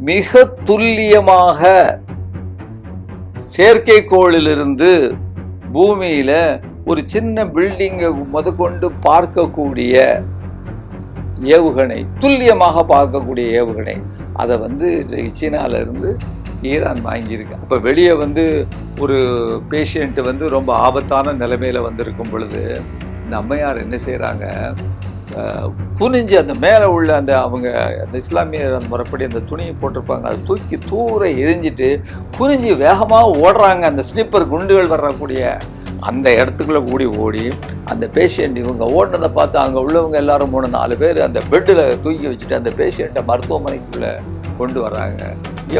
மிக துல்லியமாக செயற்கைக்கோளிலிருந்து பூமியில ஒரு சின்ன பில்டிங்கை முதற்கொண்டு பார்க்கக்கூடிய ஏவுகணை, துல்லியமாக பார்க்கக்கூடிய ஏவுகணை, அதை சீனால இருந்து ஈரான் வாங்கியிருக்கு. அப்போ வெளியே ஒரு பேஷண்ட் ரொம்ப ஆபத்தான நிலைமையில வந்திருக்கும் பொழுது இந்த அம்மையார் என்ன செய்கிறாங்க, குனிஞ்சு அந்த மேலே உள்ள அவங்க அந்த இஸ்லாமியர் அந்த முறைப்படி அந்த துணியை போட்டிருப்பாங்க, அதை தூக்கி தூர எரிஞ்சிட்டு குனிஞ்சு வேகமாக ஓடுறாங்க. அந்த ஸ்லீப்பர் குண்டுகள் வரக்கூடிய அந்த இடத்துக்குள்ளே ஓடி அந்த பேஷண்ட் இவங்க ஓடினதை பார்த்து அங்கே உள்ளவங்க எல்லாரும் 3-4 பேர் அந்த பெட்டில் தூக்கி வச்சுட்டு அந்த பேஷண்ட்டை மருத்துவமனைக்குள்ளே கொண்டு வர்றாங்க.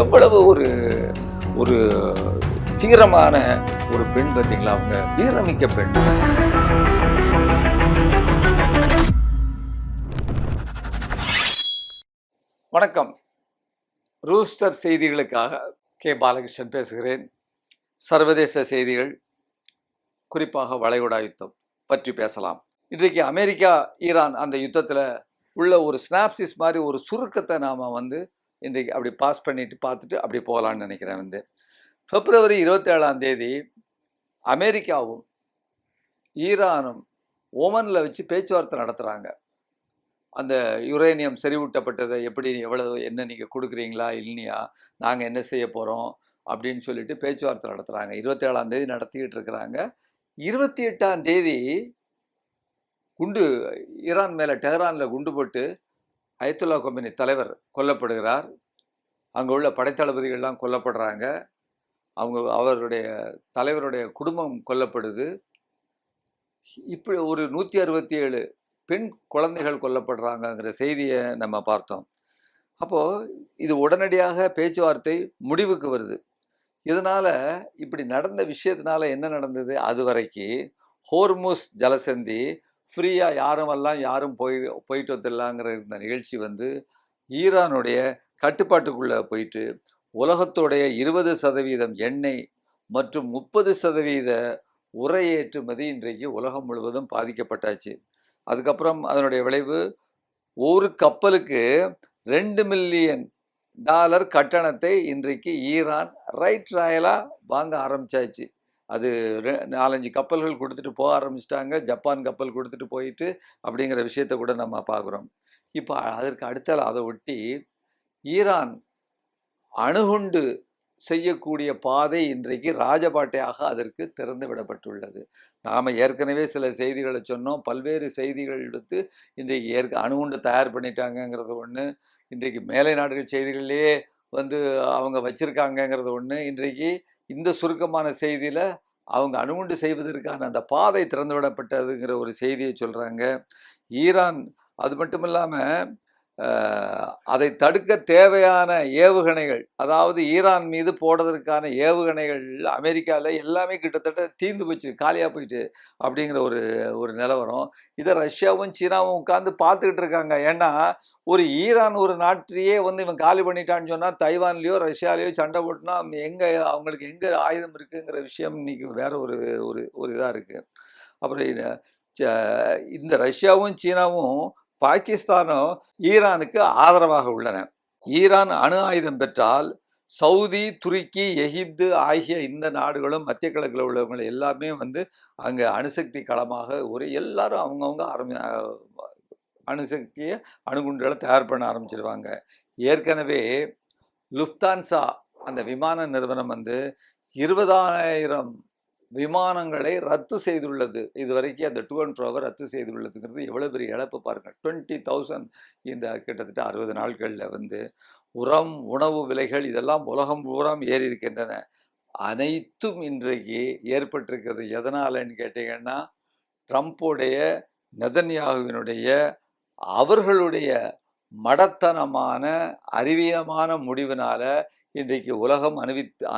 எவ்வளவு ஒரு ஒரு தீரமான ஒரு பெண் பார்த்தீங்களா, அவங்க வீரமிக்க பெண். வணக்கம். ரூஸ்டர் செய்திகளுக்காக கே பாலகிருஷ்ணன் பேசுகிறேன். சர்வதேச செய்திகள், குறிப்பாக வளைகுடா யுத்தம் பற்றி பேசலாம். இன்றைக்கு அமெரிக்கா ஈரான் அந்த யுத்தத்தில் உள்ள ஒரு ஸ்னாப்சிஸ் மாதிரி ஒரு சுருக்கத்தை நாம் இன்றைக்கு அப்படி பாஸ் பண்ணிட்டு பார்த்துட்டு அப்படி போகலான்னு நினைக்கிறேன். பிப்ரவரி 27 அமெரிக்காவும் ஈரானும் ஓமனில் வச்சு பேச்சுவார்த்தை நடத்துகிறாங்க. அந்த யுரேனியம் செறிவூட்டப்பட்டதை எப்படி என்ன நீங்கள் கொடுக்குறீங்களா இல்லையா, நாங்கள் என்ன செய்ய போகிறோம் அப்படின்னு சொல்லிட்டு பேச்சுவார்த்தை நடத்துகிறாங்க. 27 நடத்திக்கிட்டு இருக்கிறாங்க. 28 குண்டு ஈரான் மேலே டெஹரானில் குண்டு போட்டு அயத்துல்லா கொமேனி தலைவர் கொல்லப்படுகிறார். அங்கே உள்ள படைத்தளபதிகள்லாம் கொல்லப்படுறாங்க. அவருடைய தலைவருடைய குடும்பம் கொல்லப்படுது. இப்படி ஒரு 167 பெண் குழந்தைகள் கொல்லப்படுறாங்கங்கிற செய்தியை நம்ம பார்த்தோம். அப்போது இது உடனடியாக பேச்சுவார்த்தை முடிவுக்கு வருது. இதனால் இப்படி நடந்த விஷயத்தினால என்ன நடந்தது, அது வரைக்கும் ஹோர்முஸ் ஜலசந்தி ஃப்ரீயாக யாரும் போயிட்டு வந்துடலாங்கிற இந்த நிகழ்ச்சி ஈரானுடைய கட்டுப்பாட்டுக்குள்ளே போயிட்டு உலகத்துடைய 20% எண்ணெய் மற்றும் 30% உரை ஏற்றுமதி இன்றைக்கு உலகம் முழுவதும் பாதிக்கப்பட்டாச்சு. அதுக்கப்புறம் அதனுடைய விளைவு ஒரு கப்பலுக்கு $2 மில்லியன் கட்டணத்தை இன்றைக்கு ஈரான் ரைட் ராயலாக வாங்க ஆரம்பிச்சாச்சு. அது 4-5 கப்பல்கள் கொடுத்துட்டு போக ஆரம்பிச்சிட்டாங்க. ஜப்பான் கப்பல் கொடுத்துட்டு போயிட்டு அப்படிங்கிற விஷயத்த கூட நம்ம பார்க்குறோம். இப்போ அதற்கு அடுத்தால அதை ஒட்டி ஈரான் அணுகுண்டு செய்யக்கூடிய பாதை இன்றைக்கு ராஜபாட்டையாக அதற்கு திறந்து விடப்பட்டுள்ளது. நாம் ஏற்கனவே சில செய்திகளை சொன்னோம். பல்வேறு செய்திகள் எடுத்து இன்றைக்கு அணுகுண்டு தயார் பண்ணிட்டாங்கங்கிறது ஒன்று, இன்றைக்கு மேலை நாடுகள் செய்திகளிலேயே அவங்க வச்சிருக்காங்கங்கிறது ஒன்று. இன்றைக்கு இந்த சுருக்கமான செய்தியில் அவங்க அணுகுண்டு செய்வதற்கான அந்த பாதை திறந்து விடப்பட்டதுங்கிற ஒரு செய்தியை சொல்கிறாங்க. ஈரான் அது மட்டும் இல்லாமல் அதை தடுக்க தேவையான ஏவுகணைகள், அதாவது ஈரான் மீது போடுறதுக்கான ஏவுகணைகள் அமெரிக்காவில் எல்லாமே கிட்டத்தட்ட தீர்ந்து போச்சு, காலியாக போயிட்டு அப்படிங்கிற ஒரு நிலவரம். இதை ரஷ்யாவும் சீனாவும் உட்காந்து பார்த்துக்கிட்டு இருக்காங்க. ஏன்னா ஒரு ஈரான் ஒரு நாட்டையே இவன் காலி பண்ணிட்டான்னு சொன்னால் தைவான்லேயோ ரஷ்யாலேயோ சண்டை போட்டுனா அவங்களுக்கு எங்கே ஆயுதம் இருக்குங்கிற விஷயம் இன்னைக்கு வேற ஒரு இதாக இருக்குது. அப்புறம் இந்த ரஷ்யாவும் சீனாவும் பாகிஸ்தானும் ஈரானுக்கு ஆதரவாக உள்ளன. ஈரான் அணு ஆயுதம் பெற்றால் சவுதி, துருக்கி, எகிப்து ஆகிய இந்த நாடுகளும் மத்திய கிழக்கில் உள்ளவங்க எல்லாமே அங்கே அணுசக்தி களமாக எல்லாரும் அவங்கவுங்க அணுசக்தியை அணுகுண்டுகளை தயார் பண்ண ஆரம்பிச்சிருவாங்க. ஏற்கனவே லுஃப்தான்சா அந்த விமான நிறுவனம் 20,000 விமானங்களை ரத்து செய்துள்ளது. இதுவரைக்கும் அந்த டூ அண்ட் ஃப்ரோவை ரத்து செய்துள்ளதுங்கிறது எவ்வளோ பெரிய இழப்பு பாருங்கள். 20,000 இந்த கிட்டத்தட்ட 60 நாட்களில் உரம், உணவு விலைகள் இதெல்லாம் உலகம் பூராம் ஏறி இருக்கின்றன. அனைத்தும் இன்றைக்கு ஏற்பட்டிருக்கிறது. எதனாலன்னு கேட்டீங்கன்னா ட்ரம்ப்புடைய, நெதன்யாகுவினுடைய அவர்களுடைய மடத்தனமான அறிவீனமான முடிவினால இன்றைக்கு உலகம்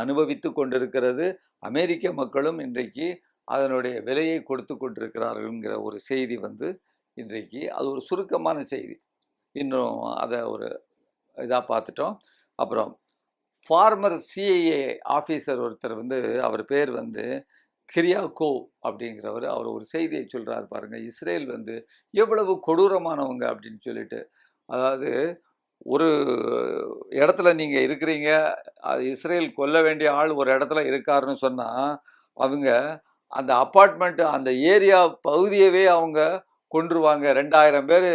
அனுபவித்து கொண்டிருக்கிறது. அமெரிக்க மக்களும் இன்றைக்கு அதனுடைய விலையை கொடுத்து கொண்டிருக்கிறார்கள்ங்கிற ஒரு செய்தி இன்றைக்கு அது ஒரு சுருக்கமான செய்தி. இன்னும் அதை ஒரு இதாக பார்த்துட்டோம். அப்புறம் ஃபார்மர் சிஐஏ ஆஃபீஸர் ஒருத்தர் அவர் பேர் கிரியாகோவ் அப்படிங்கிறவர், அவர் ஒரு செய்தியை சொல்கிறார் பாருங்கள். இஸ்ரேல் எவ்வளவு கொடூரமானவங்க அப்படின்னு சொல்லிட்டு, அதாவது ஒரு இடத்துல நீங்க இருக்கிறீங்க, இஸ்ரேல் கொல்ல வேண்டிய ஆள் ஒரு இடத்துல இருக்காருன்னு சொன்னா, அவங்க அந்த அபார்ட்மெண்ட் அந்த ஏரியா பகுதியவே அவங்க கொன்றுவாங்க. 2000 பேரு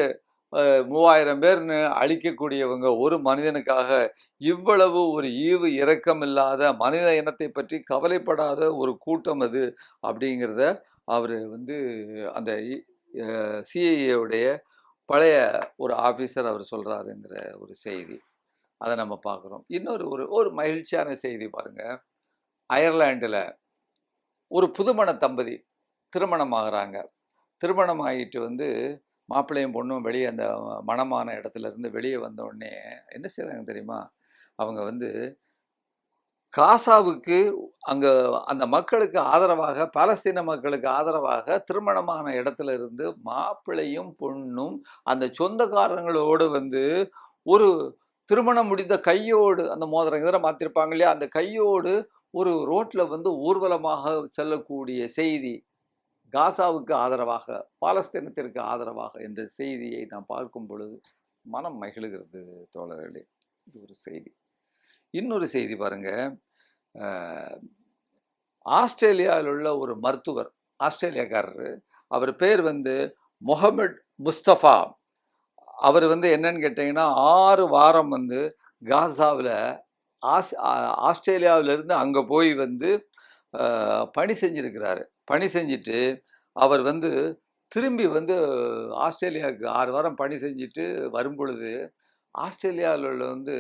3000 பேர்ன்னு அழிக்கக்கூடியவங்க ஒரு மனிதனுக்காக இவ்வளவு ஒரு ஈவு இரக்கம் இல்லாத மனித இனத்தை பற்றி கவலைப்படாத ஒரு கூட்டம் அது அப்படிங்கிறத அவரு வந்து அந்த சிஐஏ உடைய பழைய ஒரு ஆபீசர் அவர் சொல்றாருங்கிற ஒரு செய்தி. அதை நம்ம பார்க்குறோம். இன்னொரு ஒரு ஒரு மகிழ்ச்சியான செய்தி பாருங்க. அயர்லாண்டுல ஒரு புதுமண தம்பதி திருமணம் ஆகுறாங்க. திருமணம் ஆகிட்டு வந்து மாப்பிள்ளையும் பொண்ணும் வெளியே அந்த மணமான இடத்துல இருந்து வெளியே வந்த உடனே என்ன செய்றாங்க தெரியுமா? அவங்க வந்து காசாவுக்கு அங்க அந்த மக்களுக்கு ஆதரவாக பாலஸ்தீன மக்களுக்கு ஆதரவாக திருமணமான இடத்துல இருந்து மாப்பிள்ளையும் பொண்ணும் அந்த சொந்தக்காரங்களோடு வந்து ஒரு திருமணம் முடிந்த கையோடு அந்த மோதிரம் இதெல்லாம் மாத்திருப்பாங்க இல்லையா? அந்த கையோடு ஒரு ரோட்ல வந்து ஊர்வலமாக செல்லக்கூடிய செய்தி. காசாவுக்கு ஆதரவாக, பாலஸ்தீனத்திற்கு ஆதரவாக என்ற செய்தியை நாம் பார்க்கும் பொழுது மனம் மகிழுகிறது தோழர்களே. இது ஒரு செய்தி. இன்னொரு செய்தி பாருங்க. ஆஸ்திரேலியாவில் உள்ள ஒரு மருத்துவர், ஆஸ்திரேலியாக்காரரு. அவர் பேர் வந்து முகமது முஸ்தபா. அவர் வந்து என்னன்னு கேட்டீங்கன்னா 6 வாரம் வந்து காசாவில் ஆஸ்திரேலியாவிலிருந்து அங்கே போய் வந்து பணி செஞ்சிருக்கிறாரு. பணி செஞ்சுட்டு அவர் வந்து திரும்பி வந்து ஆஸ்திரேலியாவுக்கு 6 வாரம் பணி செஞ்சுட்டு வரும் பொழுது ஆஸ்திரேலியாவில் வந்து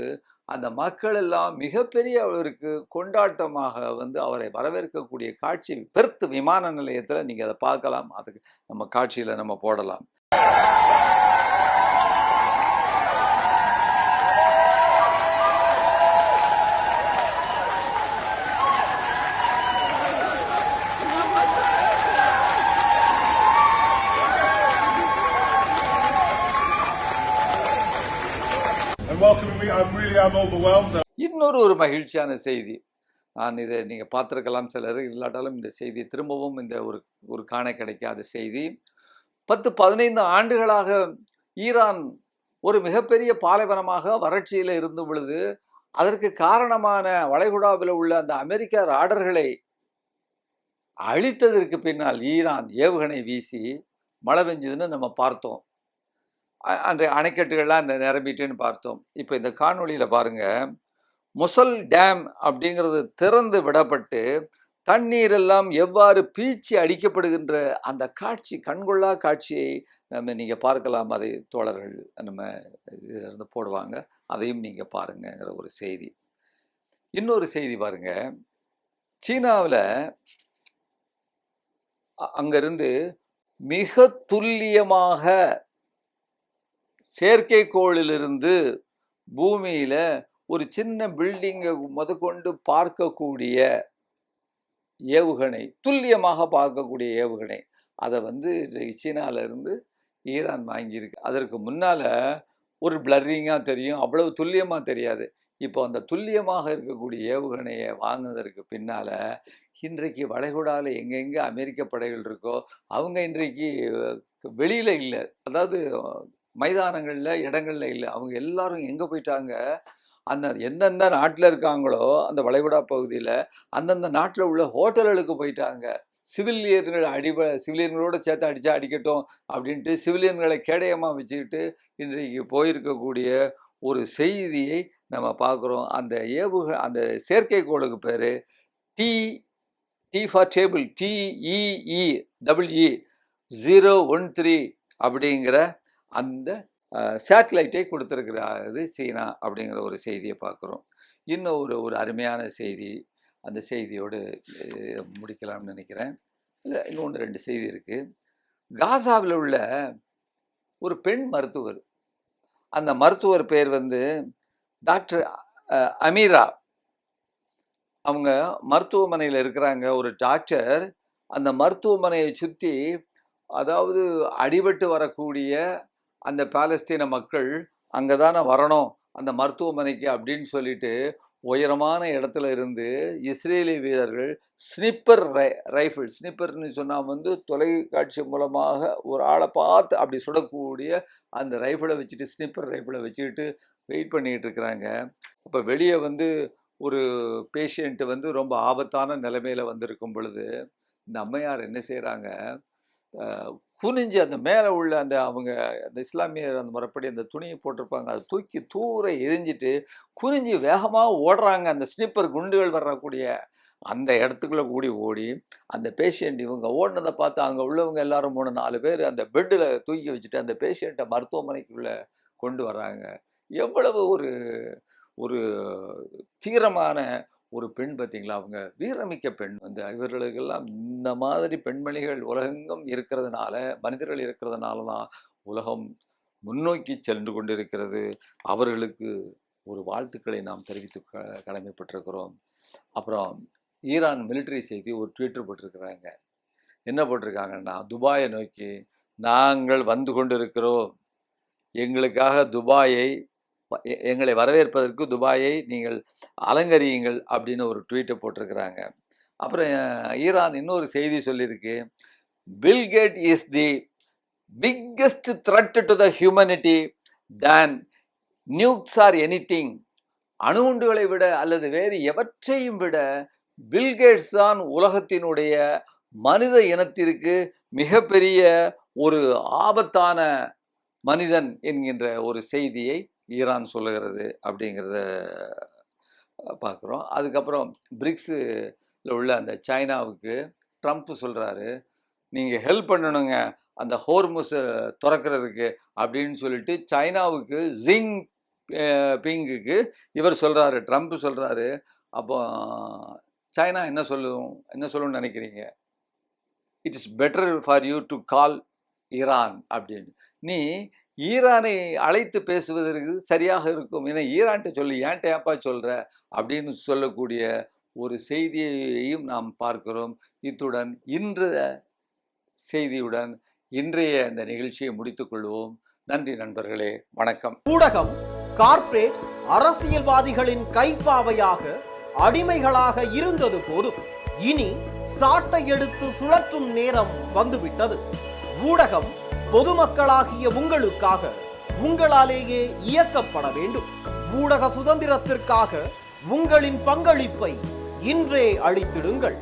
அந்த மக்கள் எல்லாம் மிகப்பெரிய அவருக்கு கொண்டாட்டமாக வந்து அவரை வரவேற்கக்கூடிய காட்சி பெர்த் விமான நிலையத்தில் நீங்கள் அதை பார்க்கலாம். அதுக்கு நம்ம காட்சியில் நம்ம போடலாம். இன்னொரு ஒரு மகிழ்ச்சியான செய்தி. நான் இதை நீங்கள் பார்த்துருக்கலாம், சிலர் இல்லாட்டாலும் இந்த செய்தி திரும்பவும் இந்த ஒரு காண கிடைக்காத செய்தி. 10-15 ஆண்டுகளாக ஈரான் ஒரு மிகப்பெரிய பாலைவனமாக வறட்சியில் இருந்த பொழுது அதற்கு காரணமான வளைகுடாவில் உள்ள அந்த அமெரிக்க ராடர்களை அழித்ததற்கு பின்னால் ஈரான் ஏவுகணை வீசி மழை பெஞ்சதுன்னு நம்ம பார்த்தோம். அந்த அணைக்கட்டுகள்லாம் நிரம்பிட்டுன்னு பார்த்தோம். இப்போ இந்த காணொளியில் பாருங்க, முசல் டேம் அப்படிங்கிறது திறந்து விடப்பட்டு தண்ணீர் எல்லாம் எவ்வாறு பீச்சி அடிக்கப்படுகின்ற அந்த காட்சி, கண்கொள்ளா காட்சியை நீங்க பார்க்கலாம். அதை தோழர்கள் நம்ம இதுல இருந்து போடுவாங்க, அதையும் நீங்க பாருங்கிற ஒரு செய்தி. இன்னொரு செய்தி பாருங்க, சீனாவில் அங்கிருந்து மிக துல்லியமாக செயற்கைக்கோளிலிருந்து பூமியில ஒரு சின்ன பில்டிங்கை முதற்கொண்டு பார்க்கக்கூடிய ஏவுகணை, துல்லியமாக பார்க்கக்கூடிய ஏவுகணை, அதை வந்து சீனால இருந்து ஈரான் வாங்கியிருக்கு. அதற்கு முன்னால ஒரு பிளரிங்கா தெரியும், அவ்வளவு துல்லியமா தெரியாது. இப்போ அந்த துல்லியமாக இருக்கக்கூடிய ஏவுகணையை வாங்கினதற்கு பின்னால இன்றைக்கு வளைகுடால எங்கெங்க அமெரிக்க படைகள் இருக்கோ அவங்க இன்றைக்கு வெளியில இல்லை, அதாவது மைதானங்கள்ல இடங்கள்ல இல்லை. அவங்க எல்லாரும் எங்க போயிட்டாங்க, அந்த எந்தெந்த நாட்டில் இருக்காங்களோ அந்த வளைகுடா பகுதியில் அந்தந்த நாட்டில் உள்ள ஹோட்டல்களுக்கு போயிட்டாங்க. சிவிலியன்கள் சிவிலியன்களோடு சேர்த்து அடித்தா அடிக்கட்டும் அப்படின்ட்டு சிவிலியன்களை கேடயமாக வச்சுக்கிட்டு இன்றைக்கு போயிருக்கக்கூடிய ஒரு செய்தியை நம்ம பார்க்குறோம். அந்த அந்த செயற்கைக்கோளுக்கு பேர் டி ஃபார் டேபிள், TEE 013 அப்படிங்கிற அந்த சேட்டலைட்டை கொடுத்துருக்கிறது சீனா அப்படிங்கிற ஒரு செய்தியை பார்க்குறோம். இன்னும் ஒரு அருமையான செய்தி, அந்த செய்தியோடு முடிக்கலாம்னு நினைக்கிறேன். இல்லை, இன்னொன்று 2 செய்தி இருக்குது. காசாவில் உள்ள ஒரு பெண் மருத்துவர், அந்த மருத்துவர் பேர் வந்து டாக்டர் அமீரா. அவங்க மருத்துவமனையில் இருக்கிறாங்க, ஒரு டாக்டர். அந்த மருத்துவமனையை சுற்றி, அதாவது அடிபட்டு வரக்கூடிய அந்த பாலஸ்தீன மக்கள் அங்கே தானே வரணும் அந்த மருத்துவமனைக்கு அப்படின்னு சொல்லிட்டு உயரமான இடத்துல இருந்து இஸ்ரேலி வீரர்கள் ஸ்னிப்பர் ரைஃபிள், ஸ்னிப்பர்னு சொன்னால் வந்து தொலைக்காட்சி மூலமாக ஒரு ஆளை பார்த்து அப்படி சுடக்கூடிய அந்த ரைஃபிளை வச்சுட்டு, ஸ்னிப்பர் ரைஃபிளை வச்சுக்கிட்டு வெயிட் பண்ணிட்டு இருக்கிறாங்க. அப்போ வெளியே வந்து ஒரு பேஷண்ட் வந்து ரொம்ப ஆபத்தான நிலைமையில வந்திருக்கும் பொழுது இந்த அம்மையார் என்ன செய்கிறாங்க, குனிஞ்சு அந்த மேலே உள்ள அந்த அவங்க அந்த இஸ்லாமியர் அந்த முறைப்படி அந்த துணியை போட்டிருப்பாங்க, அதை தூக்கி தூர எரிஞ்சிட்டு குனிஞ்சு வேகமாக ஓடுறாங்க. அந்த ஸ்னிப்பர் குண்டுகள் வரக்கூடிய அந்த இடத்துக்குள்ளே கூடி ஓடி அந்த பேஷண்ட் இவங்க ஓடினதை பார்த்து அங்கே உள்ளவங்க எல்லாரும் 3-4 பேர் அந்த பெட்டில் தூக்கி வச்சுட்டு அந்த பேஷண்ட்டை மருத்துவமனைக்குள்ளே கொண்டு வர்றாங்க. எவ்வளவு ஒரு ஒரு தீரமான ஒரு பெண் பார்த்தீங்களா, அவங்க வீரமிக்க பெண். வந்து இவர்களுக்கெல்லாம் இந்த மாதிரி பெண்மணிகள் உலகெங்கும் இருக்கிறதுனால, மனிதர்கள் இருக்கிறதுனால தான் உலகம் முன்னோக்கி சென்று கொண்டிருக்கிறது. அவர்களுக்கு ஒரு வாழ்த்துக்களை நாம் தெரிவித்து கடமைப்பட்டிருக்கிறோம். அப்புறம் ஈரான் மிலிட்டரி செய்தி ஒரு ட்வீட்டர் போட்டிருக்கிறாங்க. என்ன போட்டிருக்காங்கன்னா, துபாயை நோக்கி நாங்கள் வந்து கொண்டிருக்கிறோம், எங்களுக்காக துபாயை எங்களை வரவேற்பதற்கு துபாயை நீங்கள் அலங்கரியுங்கள் அப்படின்னு ஒரு ட்வீட்டை போட்டிருக்கிறாங்க. அப்புறம் ஈரான் இன்னொரு செய்தி சொல்லியிருக்கு, Bill Gate is the biggest threat to the humanity than nukes or anything. அணுகுண்டுகளை விட அல்லது வேறு எவற்றையும் விட பில்கேட்ஸ் தான் உலகத்தினுடைய மனித இனத்திற்கு மிகப்பெரிய ஒரு ஆபத்தான மனிதன் என்கின்ற ஒரு செய்தியை ஈரான் சொல்லுகிறது அப்படிங்கிறத பார்க்குறோம். அதுக்கப்புறம் பிரிக்ஸில் உள்ள அந்த சைனாவுக்கு ட்ரம்ப் சொல்கிறாரு, நீங்கள் ஹெல்ப் பண்ணணுங்க அந்த ஹோர்முஸை திறக்கிறதுக்கு அப்படின்னு சொல்லிட்டு சைனாவுக்கு ஜிங் பிங்குக்கு இவர் சொல்கிறாரு, ட்ரம்ப் சொல்கிறாரு. அப்போ சைனா என்ன சொல்லுன்னு நினைக்கிறீங்க? It is better for you to call Iran அப்படின்னு. நீ ஈரானை அழைத்து பேசுவதற்கு சரியாக இருக்கும், ஏன்னா ஈரான்ட்ட சொல்லி ஏன்ட்ட ஏப்பா சொல்கிற அப்படின்னு சொல்லக்கூடிய ஒரு செய்தியையும் நாம் பார்க்கிறோம். இத்துடன் இன்றைய செய்தியுடன் இன்றைய இந்த நிகழ்ச்சியை முடித்துக் கொள்வோம். நன்றி நண்பர்களே, வணக்கம். ஊடகம் கார்ப்பரேட் அரசியல்வாதிகளின் கைப்பாவையாக அடிமைகளாக இருந்தது போதும், இனி சாட்டை எடுத்து சுழற்றும் நேரம் வந்துவிட்டது. ஊடகம் பொதுமக்களாகிய உங்களுக்காக உங்களாலேயே இயக்கப்பட வேண்டும். ஊடக சுதந்திரத்திற்காக உங்களின் பங்களிப்பை இன்றே அளித்திடுங்கள்.